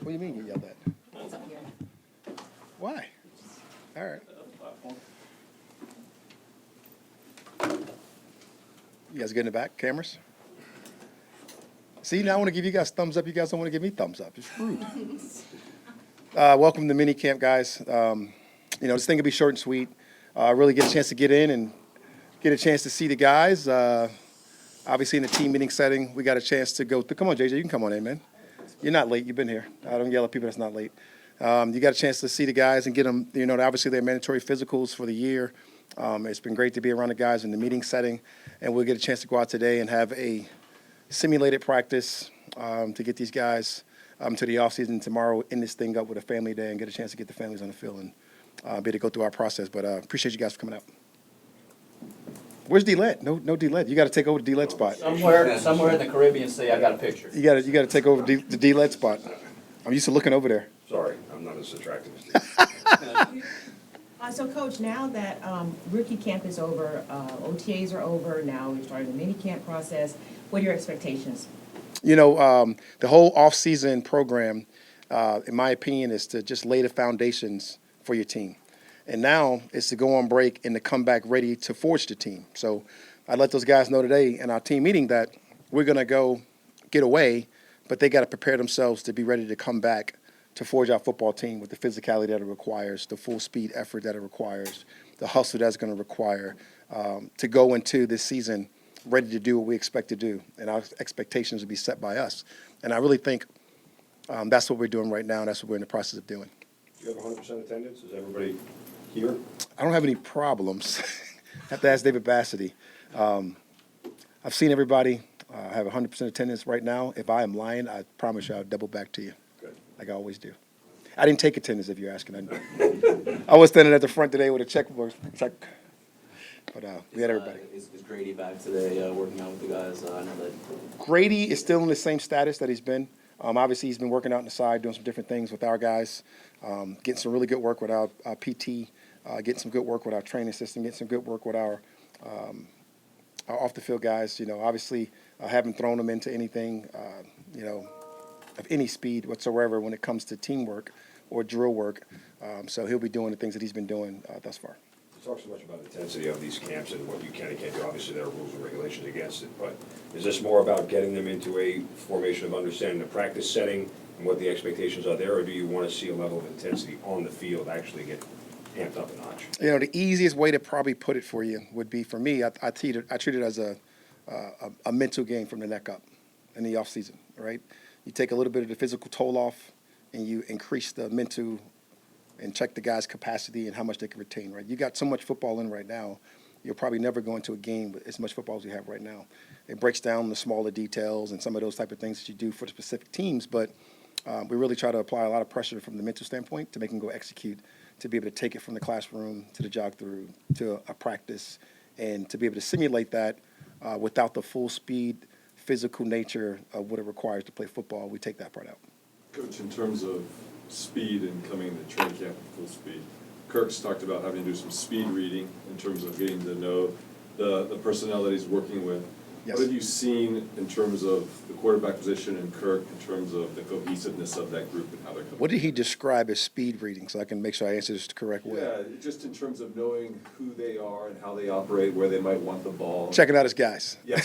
What do you mean you yelled at? Why? All right. You guys get in the back, cameras? See, now I want to give you guys thumbs up. You guys don't want to give me thumbs up. It's rude. Welcome to minicamp, guys. This thing will be short and sweet. Really get a chance to get in and get a chance to see the guys. Obviously, in the team meeting setting, we got a chance to go through. Come on, JJ, you can come on in, man. You're not late. You've been here. I don't yell at people that's not late. You got a chance to see the guys and get them, obviously their mandatory physicals for the year. It's been great to be around the guys in the meeting setting, and we'll get a chance to go out today and have a simulated practice to get these guys to the offseason tomorrow, end this thing up with a family day and get a chance to get the families on the field and be able to go through our process. But appreciate you guys for coming out. Where's D-Led? No D-Led. You got to take over the D-Led spot. Somewhere in the Caribbean Sea, I got a picture. You got to take over the D-Led spot. I'm used to looking over there. Sorry, I'm not as attractive as you. So, Coach, now that rookie camp is over, OTAs are over, now we're starting the minicamp process, what are your expectations? The whole off-season program, in my opinion, is to just lay the foundations for your team. And now it's to go on break and to come back ready to forge the team. So I let those guys know today in our team meeting that we're going to go get away, but they got to prepare themselves to be ready to come back to forge our football team with the physicality that it requires, the full speed effort that it requires, the hustle that's going to require to go into this season ready to do what we expect to do. And our expectations will be set by us. And I really think that's what we're doing right now, and that's what we're in the process of doing. Do you have 100% attendance? Is everybody here? I don't have any problems. I have to ask David Bassity. I've seen everybody. I have 100% attendance right now. If I am lying, I promise you I'll double back to you. Good. Like I always do. I didn't take attendance if you're asking. I was standing at the front today with a checkbook. But we had everybody. Is Grady back today working out with the guys? I know that. Grady is still in the same status that he's been. Obviously, he's been working out on the side, doing some different things with our guys, getting some really good work with our PT, getting some good work with our training system, getting some good work with our off-the-field guys. Obviously, haven't thrown him into anything, of any speed whatsoever when it comes to teamwork or drill work. So he'll be doing the things that he's been doing thus far. You talk so much about the intensity of these camps and what you can and can't do. Obviously, there are rules and regulations against it. But is this more about getting them into a formation of understanding the practice setting and what the expectations are there, or do you want to see a level of intensity on the field actually get amped up a notch? The easiest way to probably put it for you would be, for me, I treat it as a mental game from the neck up in the off season, right? You take a little bit of the physical toll off and you increase the mental and check the guy's capacity and how much they can retain, right? You got so much football in right now, you'll probably never go into a game with as much football as you have right now. It breaks down the smaller details and some of those type of things that you do for the specific teams, but we really try to apply a lot of pressure from the mental standpoint to make them go execute, to be able to take it from the classroom to the jog through to a practice, and to be able to simulate that without the full speed, physical nature of what it requires to play football. We take that part out. Coach, in terms of speed and coming into training camp at full speed, Kirk's talked about having to do some speed reading in terms of getting to know the personnel that he's working with. Yes. What have you seen in terms of the quarterback position and Kirk in terms of the cohesiveness of that group and how they're coming? What did he describe as speed reading, so I can make sure I answer this the correct way? Yeah, just in terms of knowing who they are and how they operate, where they might want the ball. Checking out his guys. Yeah.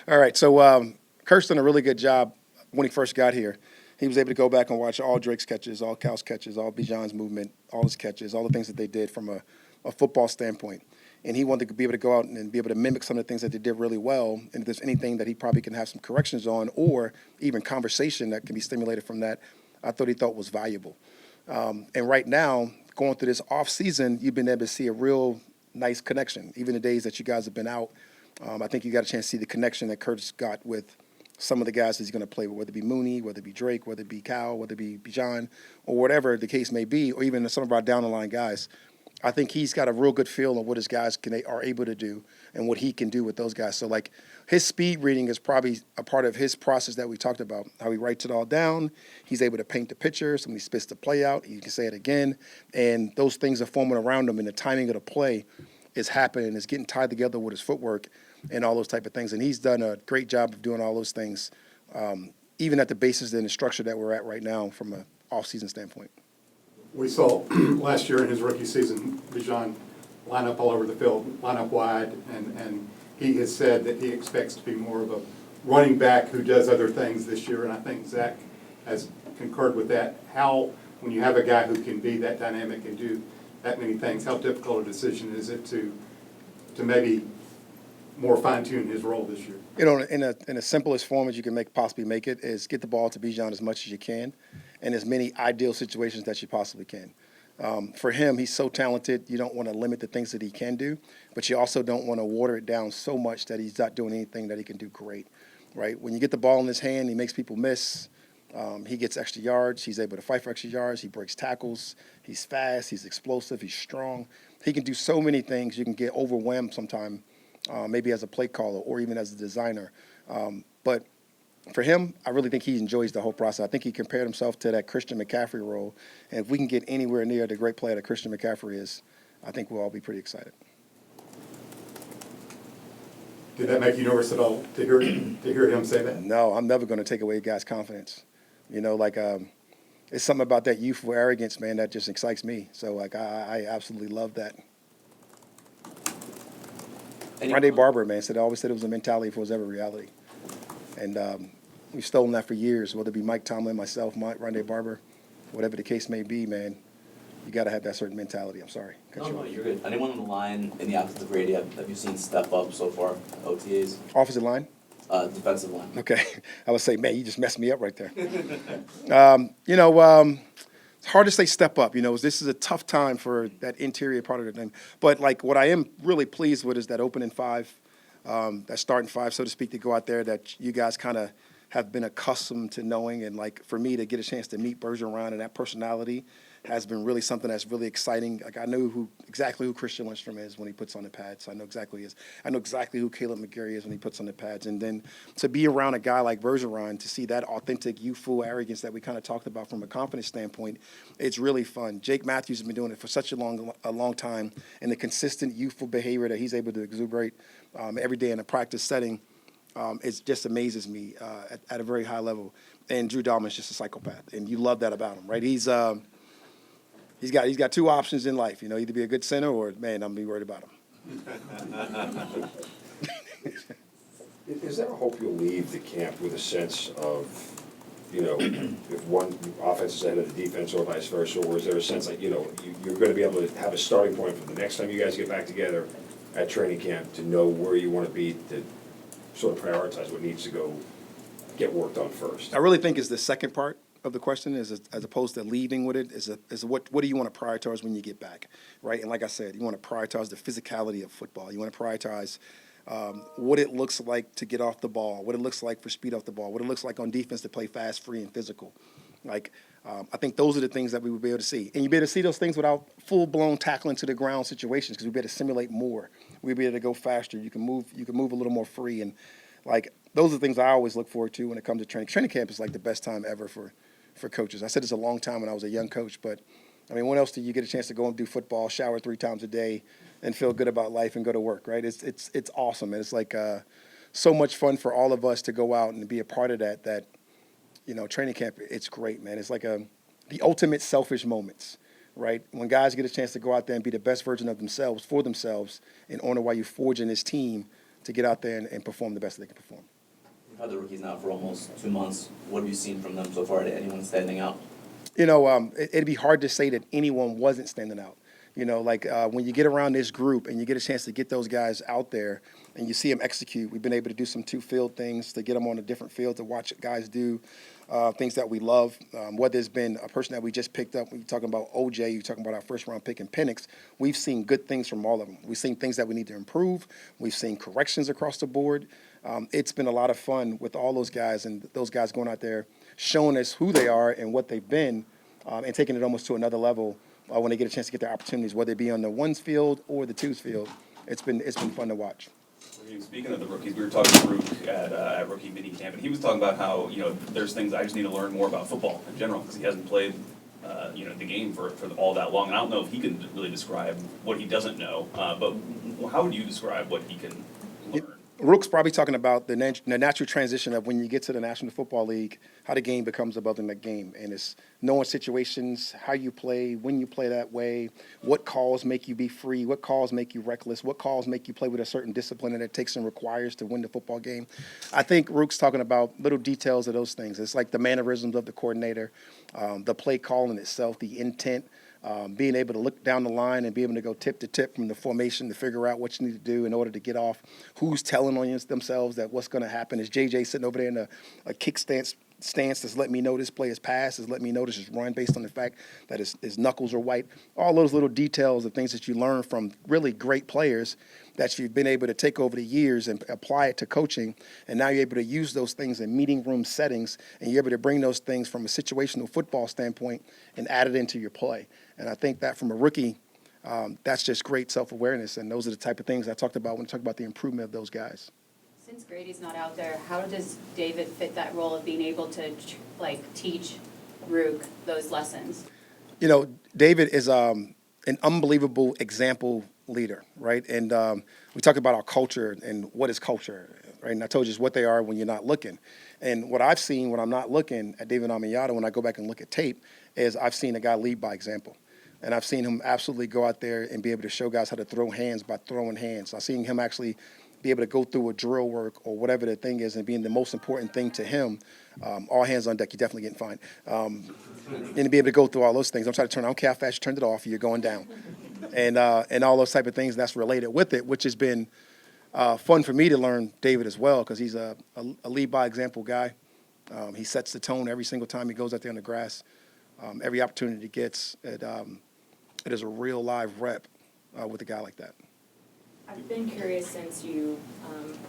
All right, so Kirk's done a really good job when he first got here. He was able to go back and watch all Drake's catches, all Cal's catches, all Bijan's movement, all his catches, all the things that they did from a football standpoint. And he wanted to be able to go out and be able to mimic some of the things that they did really well. And if there's anything that he probably can have some corrections on, or even conversation that can be stimulated from that, I thought was valuable. And right now, going through this off season, you've been able to see a real nice connection. Even the days that you guys have been out, I think you got a chance to see the connection that Kurt's got with some of the guys that he's going to play with, whether it be Mooney, whether it be Drake, whether it be Cal, whether it be Bijan, or whatever the case may be, or even some of our down-the-line guys. I think he's got a real good feel of what his guys are able to do and what he can do with those guys. So, like, his speed reading is probably a part of his process that we talked about, how he writes it all down. He's able to paint the picture. Somebody spits the play out. You can say it again. And those things are forming around him, and the timing of the play is happening. It's getting tied together with his footwork and all those type of things. And he's done a great job of doing all those things even at the basis and the structure that we're at right now from an off-season standpoint. We saw last year in his rookie season, Bijan line up all over the field, line up wide, and he has said that he expects to be more of a running back who does other things this year, and I think Zach has concurred with that. How, when you have a guy who can be that dynamic and do that many things, how difficult a decision is it to maybe more fine-tune his role this year? You know, in the simplest form as you can possibly make it is get the ball to Bijan as much as you can in as many ideal situations that you possibly can. For him, he's so talented, you don't want to limit the things that he can do, but you also don't want to water it down so much that he's not doing anything that he can do great, right? When you get the ball in his hand, he makes people miss. He gets extra yards. He's able to fight for extra yards. He breaks tackles. He's fast. He's explosive. He's strong. He can do so many things. You can get overwhelmed sometime, maybe as a play caller or even as a designer. But for him, I really think he enjoys the whole process. I think he compared himself to that Christian McCaffrey role. And if we can get anywhere near the great player that Christian McCaffrey is, I think we'll all be pretty excited. Did that make you nervous at all to hear him say that? No, I'm never going to take away a guy's confidence. You know, like it's something about that youthful arrogance, man, that just excites me. So, like, I absolutely love that. Rondé Barber, man, always said it was a mentality before it was ever reality. And we've stolen that for years, whether it be Mike Tomlin, myself, Rondé Barber, whatever the case may be, man. You got to have that certain mentality. I'm sorry. No, you're good. Anyone on the line in the offensive grade have you seen step up so far, OTAs? Offensive line? Defensive line. Okay. I would say, man, you just messed me up right there. It's hard to say step up. You know, this is a tough time for that interior part of the thing. But, like, what I am really pleased with is that opening five, that starting five, so to speak, to go out there that you guys kind of have been accustomed to knowing. And, like, for me to get a chance to meet Bergeron and that personality has been really something that's really exciting. Like, I know exactly who Christian Lindstrom is when he puts on the pads. I know exactly who Caleb McGarry is when he puts on the pads. And then to be around a guy like Bergeron, to see that authentic, youthful arrogance that we kind of talked about from a confidence standpoint, it's really fun. Jake Matthews has been doing it for such a long time, and the consistent youthful behavior that he's able to exuberate every day in a practice setting, it just amazes me at a very high level. And Drew Dalman's just a psychopath, and you love that about him, right? He's got two options in life, you know, either be a good center or, man, I'm going to be worried about him. Is there a hope you'll leave the camp with a sense of, you know, if one offense is ahead of the defense or vice versa, or is there a sense like, you know, you're going to be able to have a starting point for the next time you guys get back together at training camp to know where you want to be to sort of prioritize what needs to get worked on first? I really think it's the second part of the question as opposed to leaving with it is what do you want to prioritize when you get back, right? And like I said, you want to prioritize the physicality of football. You want to prioritize what it looks like to get off the ball, what it looks like for speed off the ball, what it looks like on defense to play fast, free, and physical. Like, I think those are the things that we would be able to see. And you'd be able to see those things without full-blown tackling to the ground situations because we'd be able to simulate more. We'd be able to go faster. You can move a little more free. And, like, those are the things I always look forward to when it comes to training. Training camp is, like, the best time ever for coaches. I said it's a long time when I was a young coach, but, I mean, when else do you get a chance to go and do football, shower 3 times a day, and feel good about life and go to work, right? It's awesome. And it's, like, so much fun for all of us to go out and be a part of that, you know, training camp, it's great, man. It's like the ultimate selfish moments, right? When guys get a chance to go out there and be the best version of themselves for themselves in honor while you're forging this team to get out there and perform the best that they can perform. You've had the rookies now for almost 2 months. What have you seen from them so far? Did anyone standing out? You know, it'd be hard to say that anyone wasn't standing out. You know, like when you get around this group and you get a chance to get those guys out there and you see them execute, we've been able to do some two-field things to get them on a different field to watch guys do things that we love. Whether it's been a person that we just picked up, when you're talking about OJ, you're talking about our first-round pick in Penix, we've seen good things from all of them. We've seen things that we need to improve. We've seen corrections across the board. It's been a lot of fun with all those guys and those guys going out there showing us who they are and what they've been and taking it almost to another level when they get a chance to get their opportunities, whether it be on the ones field or the twos field. It's been fun to watch. Speaking of the rookies, we were talking to Rook at rookie minicamp, and he was talking about how, you know, there's things I just need to learn more about football in general because he hasn't played, the game for all that long. And I don't know if he can really describe what he doesn't know, but how would you describe what he can learn? Rook's probably talking about the natural transition of when you get to the National Football League, how the game becomes a Belgian game. And it's knowing situations, how you play, when you play that way, what calls make you be free, what calls make you reckless, what calls make you play with a certain discipline that it takes and requires to win the football game. I think Rook's talking about little details of those things. It's like the mannerisms of the coordinator, the play calling itself, the intent. Being able to look down the line and be able to go tip to tip from the formation to figure out what you need to do in order to get off. Who's telling on themselves that what's going to happen? Is JJ sitting over there in a kick stance that's letting me know this play is pass, is letting me know this is run based on the fact that his knuckles are white. All those little details of things that you learn from really great players that you've been able to take over the years and apply it to coaching. And now you're able to use those things in meeting room settings, and you're able to bring those things from a situational football standpoint and add it into your play. And I think that from a rookie, that's just great self-awareness, and those are the type of things I talked about when I talk about the improvement of those guys. Since Grady's not out there, how does David fit that role of being able to teach Rook those lessons? You know, David is an unbelievable example leader, right? And we talk about our culture and what is culture, right? And I told you it's what they are when you're not looking. And what I've seen when I'm not looking at David Amiata, when I go back and look at tape, is I've seen a guy lead by example. And I've seen him absolutely go out there and be able to show guys how to throw hands by throwing hands. I've seen him actually be able to go through a drill work or whatever the thing is, and being the most important thing to him, all hands on deck, you're definitely getting fined. And to be able to go through all those things. I'm trying to turn, I don't care how fast you turned it off, you're going down. And all those type of things that's related with it, which has been fun for me to learn David as well, because he's a lead by example guy. He sets the tone every single time he goes out there on the grass. Every opportunity he gets, it is a real live rep with a guy like that. I've been curious since you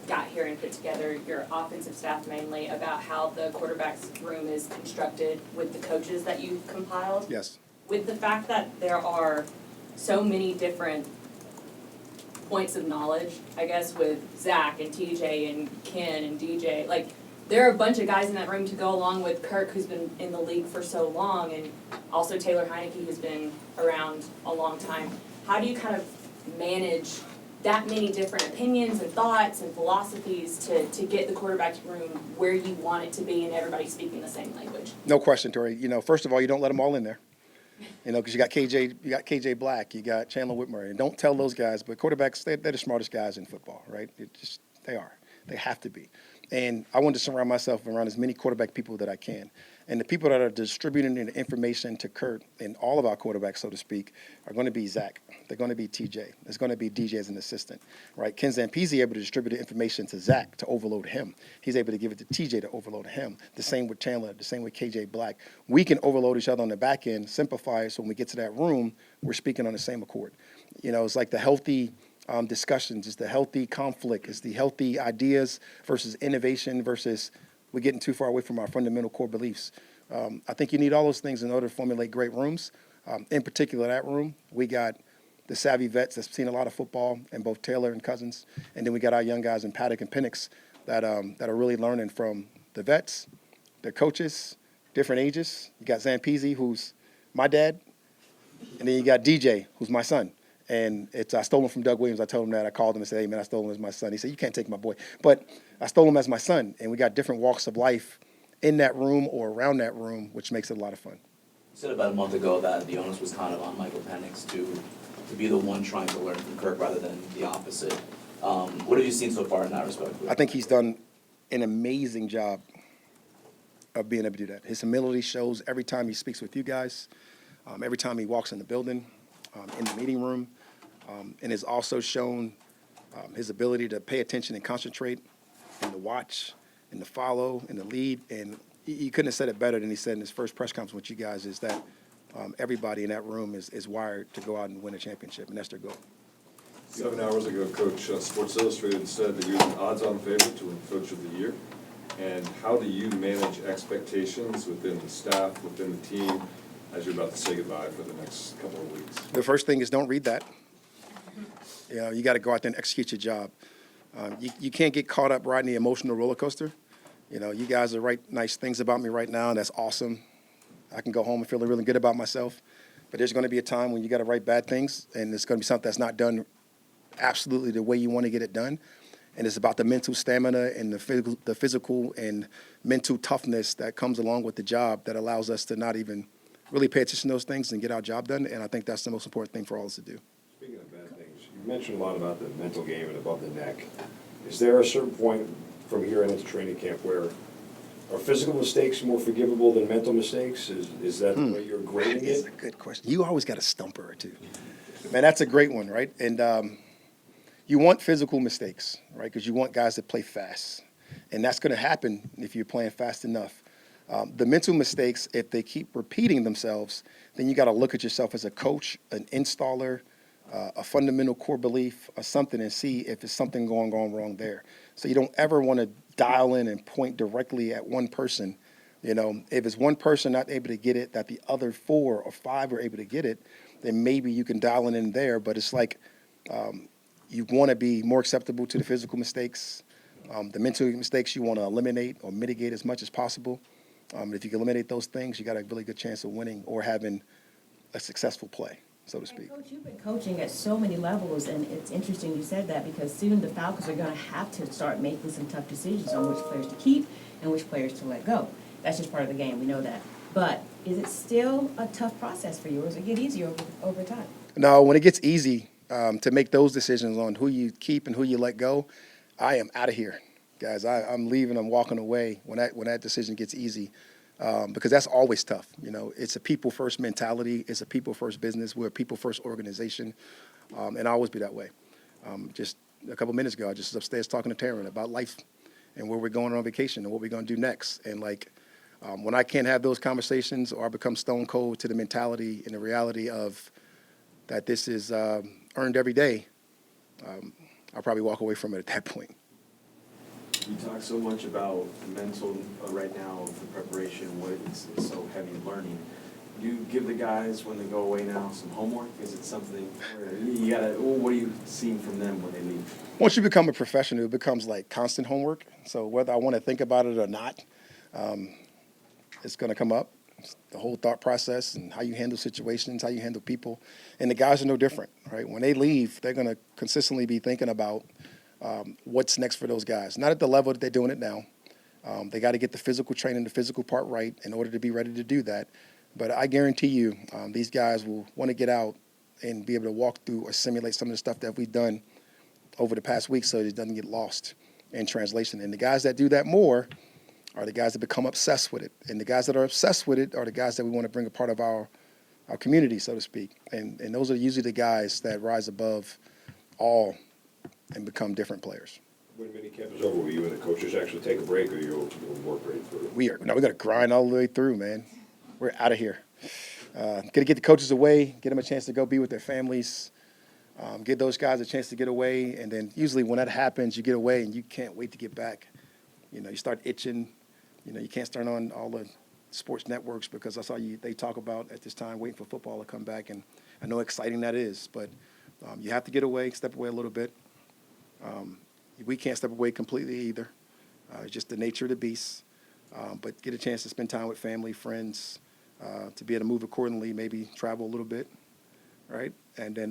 got here and put together your offensive staff mainly about how the quarterback's room is constructed with the coaches that you've compiled. Yes. With the fact that there are so many different points of knowledge, I guess, with Zach and TJ and Ken and DJ, like, there are a bunch of guys in that room to go along with Kirk, who's been in the league for so long, and also Taylor Heineke, who's been around a long time. How do you kind of manage that many different opinions and thoughts and philosophies to get the quarterback's room where you want it to be and everybody speaking the same language? No question, Tori. You know, first of all, you don't let them all in there. You know, because you got KJ Black, you got Chandler Whitmer, and don't tell those guys, but quarterbacks, they're the smartest guys in football, right? They are. They have to be. And I want to surround myself around as many quarterback people that I can. And the people that are distributing the information to Kurt and all of our quarterbacks, so to speak, are going to be Zach. They're going to be TJ. There's going to be DJ as an assistant, right? Ken Zampese able to distribute the information to Zach to overload him. He's able to give it to TJ to overload him. The same with Chandler, the same with KJ Black. We can overload each other on the back end, simplify it, so when we get to that room, we're speaking on the same accord. You know, it's like the healthy discussions, it's the healthy conflict, it's the healthy ideas versus innovation versus we're getting too far away from our fundamental core beliefs. I think you need all those things in order to formulate great rooms. In particular, that room, we got the savvy vets that's seen a lot of football in both Taylor and Cousins, and then we got our young guys in Paddock and Penix that are really learning from the vets, the coaches, different ages. You got Zampese, who's my dad, and then you got DJ, who's my son. And I stole him from Doug Williams. I told him that. I called him and said, hey, man, I stole him as my son. He said, you can't take my boy. But I stole him as my son, and we got different walks of life in that room or around that room, which makes it a lot of fun. You said about a month ago that the onus was kind of on Michael Penix to be the one trying to learn from Kirk rather than the opposite. What have you seen so far in that respect? I think he's done an amazing job of being able to do that. His humility shows every time he speaks with you guys, every time he walks in the building, in the meeting room, and has also shown his ability to pay attention and concentrate and to watch and to follow and to lead. And he couldn't have said it better than he said in his first press conference with you guys, is that everybody in that room is wired to go out and win a championship, and that's their goal. 7 hours ago, Coach, Sports Illustrated said that you're an odds-on favorite to win Coach of the Year. And how do you manage expectations within the staff, within the team, as you're about to say goodbye for the next couple of weeks? The first thing is don't read that. You know, you got to go out there and execute your job. You can't get caught up riding the emotional roller coaster. You know, you guys are writing nice things about me right now, and that's awesome. I can go home and feel really good about myself. But there's going to be a time when you got to write bad things, and it's going to be something that's not done absolutely the way you want to get it done. And it's about the mental stamina and the physical and mental toughness that comes along with the job that allows us to not even really pay attention to those things and get our job done. And I think that's the most important thing for all of us to do. Speaking of bad things, you mentioned a lot about the mental game and above the neck. Is there a certain point from here into training camp where are physical mistakes more forgivable than mental mistakes? Is that the way you're grading That's it? a good question. You always got a stumper or two. Man, that's a great one, right? And you want physical mistakes, right? Because you want guys that play fast. And that's going to happen if you're playing fast enough. The mental mistakes, if they keep repeating themselves, then you got to look at yourself as a coach, an installer, a fundamental core belief, or something, and see if there's something going on wrong there. So you don't ever want to dial in and point directly at one person. You know, if it's one person not able to get it, that the other 4 or 5 are able to get it, then maybe you can dial it in there. But it's like you want to be more acceptable to the physical mistakes. The mental mistakes you want to eliminate or mitigate as much as possible. If you can eliminate those things, you got a really good chance of winning or having a successful play, so to speak. And Coach, you've been coaching at so many levels, and it's interesting you said that because soon the Falcons are going to have to start making some tough decisions on which players to keep and which players to let go. That's just part of the game, we know that. But is it still a tough process for you, or does it get easier over time? No, when it gets easy to make those decisions on who you keep and who you let go, I am out of here, guys. I'm leaving. I'm walking away when that decision gets easy, because that's always tough. You know, it's a people first mentality. It's a people first business. We're a people first organization, and I'll always be that way. Just a couple minutes ago, I just was upstairs talking to Taryn about life and where we're going on vacation and what we're going to do next. And like, when I can't have those conversations or I become stone cold to the mentality and the reality of that this is earned every day, I'll probably walk away from it at that point. You talk so much about mental right now, the preparation, what it's so heavy learning. Do you give the guys, when they go away now, some homework? Is it something where you gotta, what are you seeing from them when they leave? Once you become a professional, it becomes like constant homework. So whether I want to think about it or not, it's going to come up. It's the whole thought process and how you handle situations, how you handle people. And the guys are no different, right? When they leave, they're going to consistently be thinking about what's next for those guys. Not at the level that they're doing it now. They got to get the physical training, the physical part right in order to be ready to do that. But I guarantee you, these guys will want to get out and be able to walk through or simulate some of the stuff that we've done over the past week so it doesn't get lost in translation. And the guys that do that more are the guys that become obsessed with it. And the guys that are obsessed with it are the guys that we want to bring a part of our community, so to speak. And those are usually the guys that rise above all and become different players. When minicamp is over, will you and the coaches actually take a break, or you'll work right through? We got to grind all the way through, man. We're out of here. Got to get the coaches away, get them a chance to go be with their families, give those guys a chance to get away. And then usually when that happens, you get away and you can't wait to get back. You know, you start itching. You know, you can't turn on all the sports networks because that's all they talk about at this time, waiting for football to come back. And I know how exciting that is, but you have to get away, step away a little bit. We can't step away completely either. It's just the nature of the beast. But get a chance to spend time with family, friends, to be able to move accordingly, maybe travel a little bit, right? And then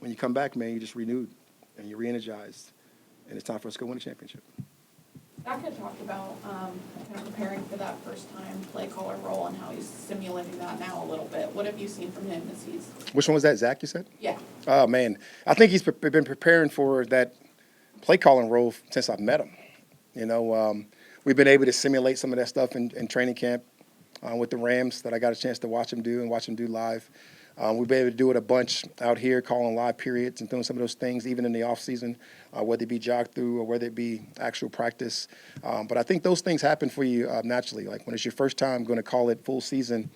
when you come back, man, you're just renewed and you're re-energized. And it's time for us to go win a championship. Zach had talked about kind of preparing for that first-time play caller role and how he's simulating that now a little bit. What have you seen from him as he's? Which one was that, Zach, you said? Yeah. Oh, man. I think he's been preparing for that play calling role since I've met him. You know, we've been able to simulate some of that stuff in training camp with the Rams that I got a chance to watch him do and watch him do live. We've been able to do it a bunch out here, calling live periods and doing some of those things, even in the offseason, whether it be jog through or whether it be actual practice. But I think those things happen for you naturally. Like when it's your first time going to call it full season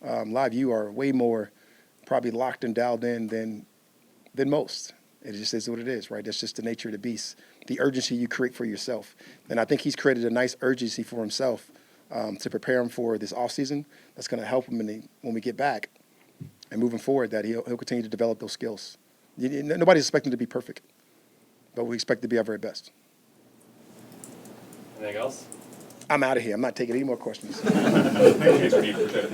live, you are way more probably locked and dialed in than most. It just is what it is, right? That's just the nature of the beast, the urgency you create for yourself. And I think he's created a nice urgency for himself to prepare him for this offseason that's going to help him when we get back. And moving forward, that he'll continue to develop those skills. Nobody's expecting to be perfect, but we expect to be our very best. Anything else? I'm out of here. I'm not taking any more questions. Thanks, Raheem. Appreciate it.